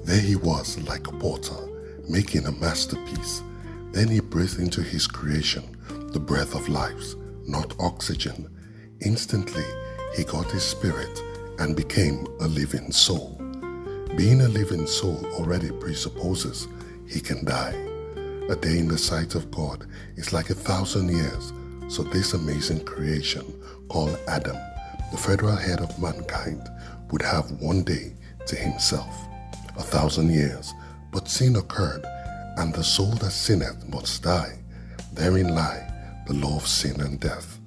There he was like a potter, making a masterpiece. Then he breathed into his creation the breath of life, not oxygen. Instantly, he got his spirit and became a living soul. Being a living soul already presupposes he can die. A day in the sight of God is like 1,000 years, so this amazing creation called Adam, the federal head of mankind, would have one day to himself. 1,000 years, but sin occurred, and the soul that sinneth must die. Therein lie the law of sin and death.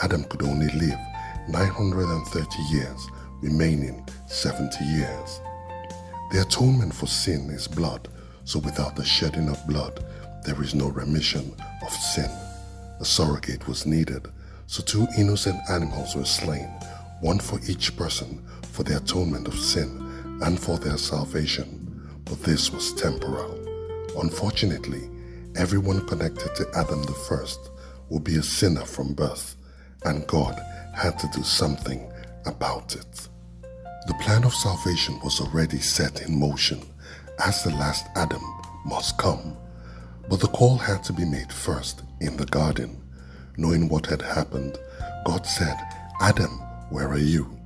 Adam could only live 930 years, remaining 70 years. The atonement for sin is blood, so without the shedding of blood, there is no remission of sin. A surrogate was needed, so 2 innocent animals were slain, one for each person for the atonement of sin and for their salvation. But this was temporal. Unfortunately, everyone connected to Adam the first will be a sinner from birth, and God had to do something about it. The plan of salvation was already set in motion, as the last Adam must come. But the call had to be made first in the garden. Knowing what had happened, God said, "Adam, where are you?"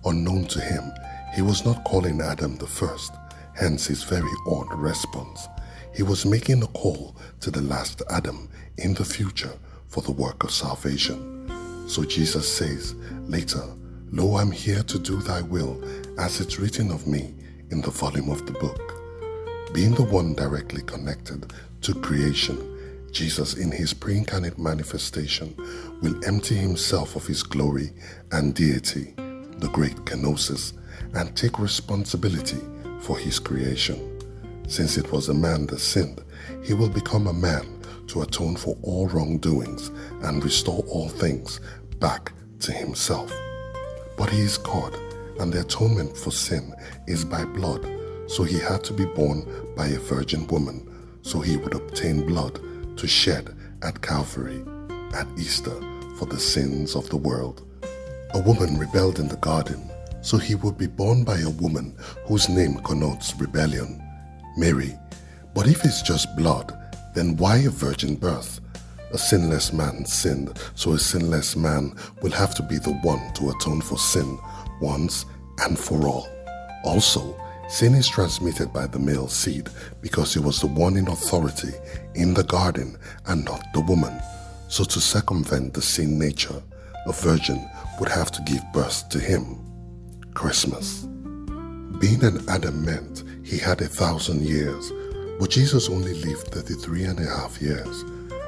Unknown to him, he was not calling Adam the first, hence his very odd response. He was making a call to the last Adam in the future for the work of salvation. So Jesus says later, "Lo, I'm here to do thy will, as it's written of me in the volume of the book." Being the one directly connected to creation, Jesus in his pre-incarnate manifestation will empty himself of his glory and deity, the great kenosis, and take responsibility for his creation. Since it was a man that sinned, he will become a man to atone for all wrongdoings and restore all things back to himself. But he is God, and the atonement for sin is by blood, so he had to be born by a virgin woman, so he would obtain blood to shed at Calvary, at Easter, for the sins of the world. A woman rebelled in the garden, so he would be born by a woman whose name connotes rebellion, Mary. But if it's just blood, then why a virgin birth? A sinless man sinned, so a sinless man will have to be the one to atone for sin once and for all. Also, sin is transmitted by the male seed because he was the one in authority in the garden and not the woman. So to circumvent the sin nature, a virgin would have to give birth to him. Christmas. Being an Adam meant he had 1,000 years, but Jesus only lived 33 and a half years.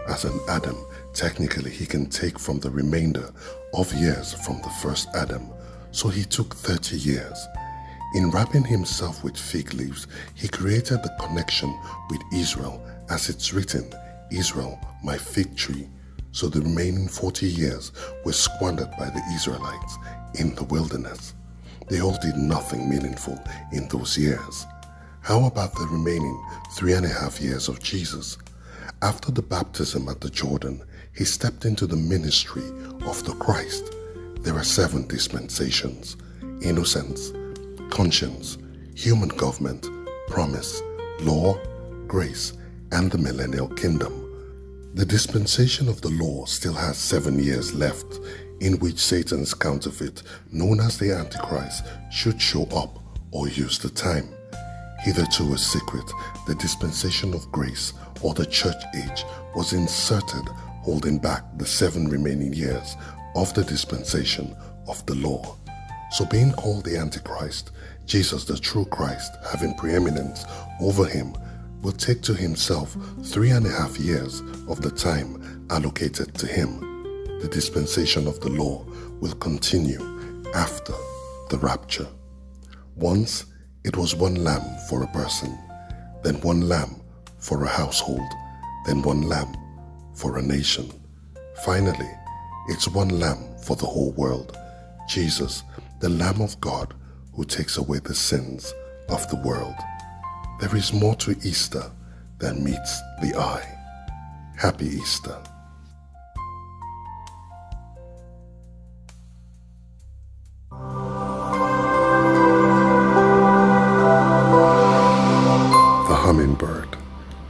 As an Adam, technically he can take from the remainder of years from the first Adam, so he took 30 years. In wrapping himself with fig leaves, he created the connection with Israel, as it's written, "Israel, my fig tree." So the remaining 40 years were squandered by the Israelites in the wilderness. They all did nothing meaningful in those years. How about the remaining 3.5 years of Jesus? After the baptism at the Jordan, he stepped into the ministry of the Christ. There are 7 dispensations: innocence, conscience, human government, promise, law, grace, and the millennial kingdom. The dispensation of the law still has 7 years left, in which Satan's counterfeit, known as the Antichrist, should show up or use the time. Hitherto a secret, the dispensation of grace, or the church age, was inserted, holding back the 7 remaining years of the dispensation of the law. So being called the Antichrist, Jesus the true Christ, having preeminence over him, will take to himself 3.5 years of the time allocated to him. The dispensation of the law will continue after the rapture. Once it was 1 lamb for a person, then 1 lamb for a household, then 1 lamb for a nation. Finally, it's 1 lamb for the whole world, Jesus, the Lamb of God, who takes away the sins of the world. There is more to Easter than meets the eye. Happy Easter.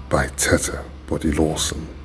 by Tete Body Lawson.